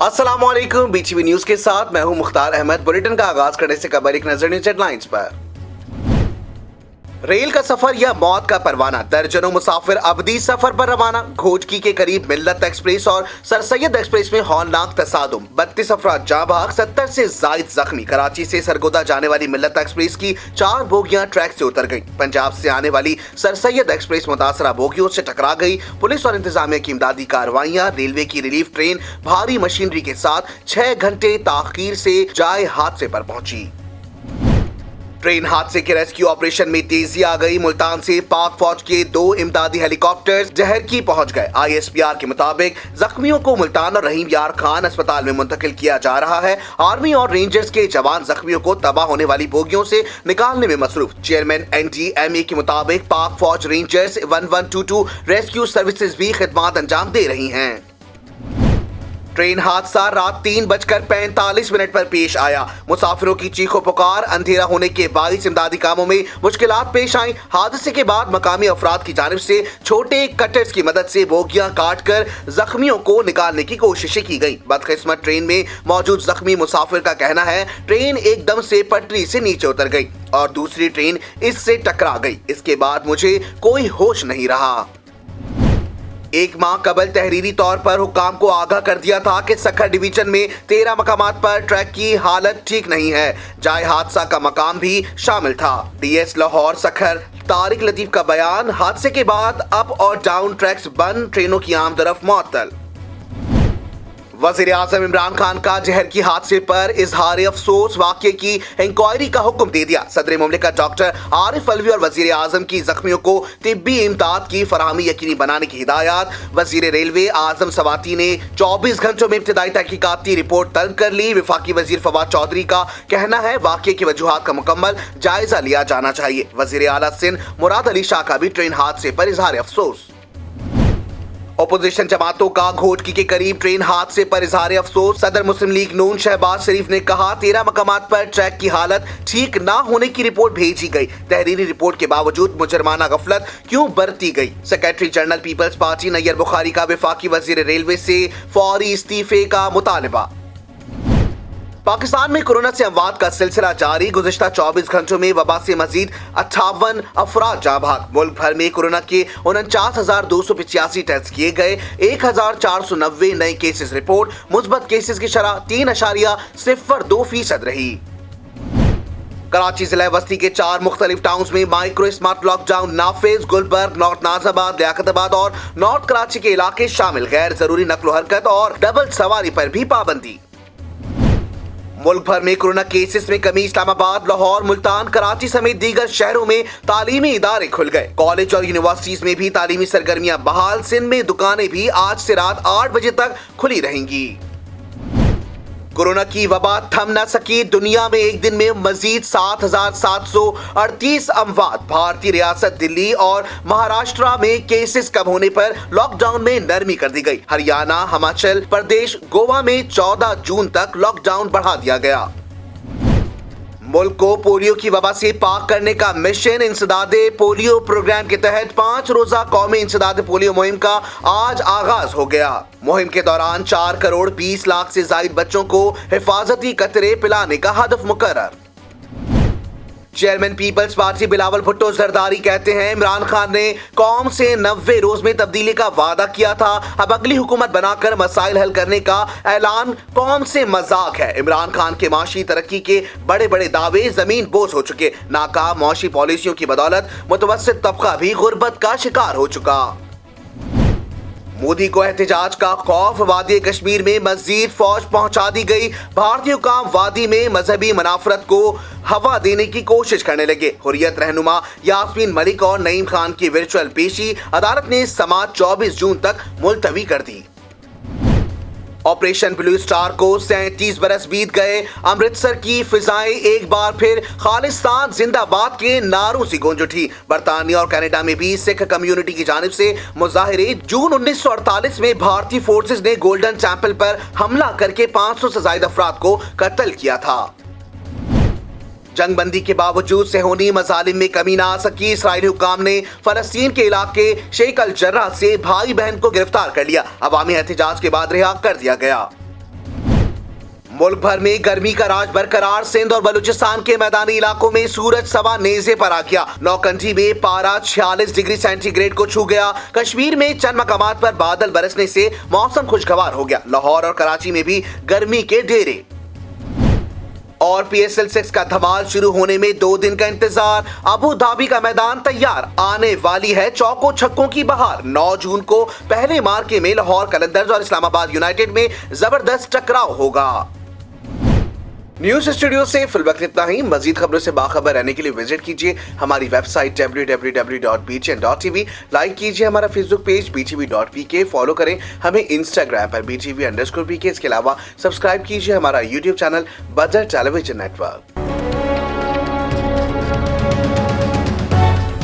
अस्सलाम वालेकुम। BTV news के साथ मैं हूं मुख्तार अहमद। बुलेटिन का आगाज करने से कबल एक नजर न्यूज हेडलाइंस पर। रेल का सफर या मौत का परवाना, दर्जनों मुसाफिर अबदी सफर पर रवाना। घोटकी के करीब मिल्लत एक्सप्रेस और सर सैयद एक्सप्रेस में हौलनाक तसादुम, 32 अफराद जाँ बहक, 70 से जायद जख्मी। कराची से सरगोदा जाने वाली मिल्लत एक्सप्रेस की 4 बोगियां ट्रैक से उतर गई। पंजाब से आने वाली सर सैयद एक्सप्रेस मुतासरा बोगियों से टकरा गई। पुलिस और इंतजामिया की इमदादी कार्रवाइयां। रेलवे की रिलीफ ट्रेन भारी मशीनरी के साथ 6 घंटे ताखीर से जाए हादसे पर पहुंची। ट्रेन हादसे के रेस्क्यू ऑपरेशन में तेजी आ गई। मुल्तान से पाक फौज के 2 इमदादी हेलीकॉप्टर्स जहरकी पहुंच गए। ISPR के मुताबिक जख्मियों को मुल्तान और रहीम यार खान अस्पताल में मुंतकिल किया जा रहा है। आर्मी और रेंजर्स के जवान जख्मियों को तबाह होने वाली बोगियों से निकालने में मसरूफ। चेयरमैन NDMA के मुताबिक पाक फौज रेंजर्स 1122 रेस्क्यू सर्विसेज भी खिदमत अंजाम दे रही हैं। ट्रेन हादसा रात 3:45 पर पेश आया। मुसाफिरों की चीखों पुकार, अंधेरा होने के बाइस इमदादी कामों में मुश्किलात पेश आई। हादसे के बाद मकामी अफराद की जानिब से छोटे कटर्स की मदद से बोगियां काट कर जख्मियों को निकालने की कोशिशें की गई। बदकिस्मत ट्रेन में मौजूद जख्मी मुसाफिर का कहना है ट्रेन एकदम से पटरी से नीचे उतर गई और दूसरी ट्रेन इससे टकरा गई। इसके बाद मुझे कोई होश नहीं रहा। एक माह कबल तहरीरी तौर पर हुक्काम को आगाह कर दिया था कि सखर डिवीजन में 13 मकामात पर ट्रैक की हालत ठीक नहीं है। जाए हादसा का मकाम भी शामिल था। DS लाहौर सखर तारिक लतीफ का बयान, हादसे के बाद अप और डाउन ट्रैक्स बंद, ट्रेनों की आमदरफ मुअत्तल। वज़ीर आज़म इमरान खान का जहर की हादसे पर इजहार अफसोस, वाक़े की इंक्वायरी का हुक्म दे दिया। सदर मुमलिकत डॉक्टर आरिफ अलवी और वज़ीर आज़म की जख्मियों को तिब्बी इमदाद की फराहमी यकीनी बनाने की हिदायत। वज़ीर रेलवे आज़म सवाती ने 24 घंटों में इब्तिदाई तहकीकाती रिपोर्ट तलब कर ली। वफाकी वज़ीर फवाद चौधरी का कहना है वाक़े की वजूहात का मुकम्मल जायजा लिया जाना चाहिए। वज़ीर आला सिंध मुराद अली शाह का भी ट्रेन हादसे पर इजहार अफसोस। अपोजिशन जमातों का घोटकी के करीब ट्रेन हादसे पर इजहार अफसोस। सदर मुस्लिम लीग नून शहबाज शरीफ ने कहा 13 मकामात पर ट्रैक की हालत ठीक ना होने की रिपोर्ट भेजी गई। तहरीरी रिपोर्ट के बावजूद मुजरमाना गफलत क्यों बरती गई। Secretary general peoples party Nayyar Bukhari का वफाकी वजीर रेलवे से फौरी इस्तीफे का मुतालबा। पाकिस्तान में कोरोना से अमवात का सिलसिला जारी। गुज़िश्ता 24 घंटों में वबा से मजीद 58 अफराद जाँ बहक। मुल्क भर में कोरोना के 49,285 टेस्ट किए गए। 1,490 नए केसेस रिपोर्ट। मुस्बत केसेस की शरह 3.02% रही। कराची जिला वस्ती के 4 मुख्तलिफ टाउन्स में माइक्रो स्मार्ट लॉकडाउन नाफिज। गुलबर्ग, नॉर्थ नाजाबाद, लियाकताबाद और नॉर्थ कराची के इलाके शामिल। गैर जरूरी नकलो हरकत और डबल सवारी पर भी पाबंदी। मुल्क भर में कोरोना केसेस में कमी। इस्लामाबाद, लाहौर, मुल्तान, कराची समेत दीगर शहरों में तालीमी इदारे खुल गए। कॉलेज और यूनिवर्सिटीज में भी तालीमी सरगर्मियां बहाल। सिंध में दुकानें भी आज से रात 8 बजे तक खुली रहेंगी। कोरोना की वबा थम न सकी। दुनिया में एक दिन में मजीद 7,738 अमवात। भारतीय रियासत दिल्ली और महाराष्ट्र में केसेस कम होने पर लॉकडाउन में नरमी कर दी गई। हरियाणा, हिमाचल प्रदेश, गोवा में 14 जून तक लॉकडाउन बढ़ा दिया गया। मुल्क को पोलियो की वबा से पाक करने का मिशन। इंसदादे पोलियो प्रोग्राम के तहत 5 रोजा कौमी इंसदादे पोलियो मुहिम का आज आगाज हो गया। मुहिम के दौरान 4 करोड़ 20 लाख से जायद बच्चों को हिफाजती कतरे पिलाने का हदफ मुकर्रर। Chairman peoples party Bilawal Bhutto Zardari कहते हैं इमरान खान ने कौम से 90 रोज में तब्दीली का वादा किया था। अब अगली हुकूमत बनाकर मसाइल हल करने का ऐलान कौम से मजाक है। इमरान खान के माशी तरक्की के बड़े बड़े दावे जमीन बोझ हो चुके। नाकाम मौशी पॉलिसियों की बदौलत मुतवस्सित तबका भी गुर्बत का शिकार हो चुका। मोदी को एहतजाज का खौफ। वादी कश्मीर में मजीद फौज पहुंचा दी गई। भारतीयों का वादी में मजहबी मुनाफरत को हवा देने की कोशिश करने लगे। हुर्रियत रहनुमा यास्मीन मलिक और नईम खान की वर्चुअल पेशी अदालत ने समाअत 24 जून तक मुलतवी कर दी। ऑपरेशन ब्लू स्टार को 37 बरस बीत गए। अमृतसर की फिजाएं एक बार फिर खालिस्तान जिंदाबाद के नारों से गूंज उठी। बरतानिया और कनाडा में भी सिख कम्युनिटी की जानिब से मुजाहिरे। जून 1948 में भारतीय फोर्सेस ने गोल्डन टेंपल पर हमला करके 500 से ज्यादा अफराद को कत्ल किया था। जंगबंदी के बावजूद सेहोनी मजालिम में कमी ना आ सकी। इसराइली हुकाम ने फलस्तीन के इलाके शेख अल जर्रा से भाई बहन को गिरफ्तार कर लिया। अवामी एहतजाज के बाद रिहा कर दिया गया। मुल्क भर में गर्मी का राज बरकरार। सिंध और बलूचिस्तान के मैदानी इलाकों में सूरज सवा नेज़े पर आ गया। नौकंठी में पारा 46 डिग्री सेंटीग्रेड को छू गया। कश्मीर में चंद मकामात पर बादल बरसने से मौसम खुशगवार हो गया। लाहौर और कराची में भी गर्मी के डेरे। और PSL 6 का धमाल शुरू होने में 2 दिन का इंतजार। अबू धाबी का मैदान तैयार, आने वाली है चौकों छक्कों की बहार। 9 जून को पहले मार्के में लाहौर कलंदर्स और इस्लामाबाद यूनाइटेड में जबरदस्त टकराव होगा। न्यूज स्टूडियो से फिल वक्त इतना ही। मजीद खबरों से बाखबर रहने के लिए विजिट कीजिए हमारी वेबसाइट www.btn.tv। लाइक कीजिए हमारा फेसबुक पेज btv.pk। फॉलो करें हमें इंस्टाग्राम पर btv_pk। इसके अलावा सब्सक्राइब कीजिए हमारा यूट्यूब चैनल बदर टेलीविजन नेटवर्क।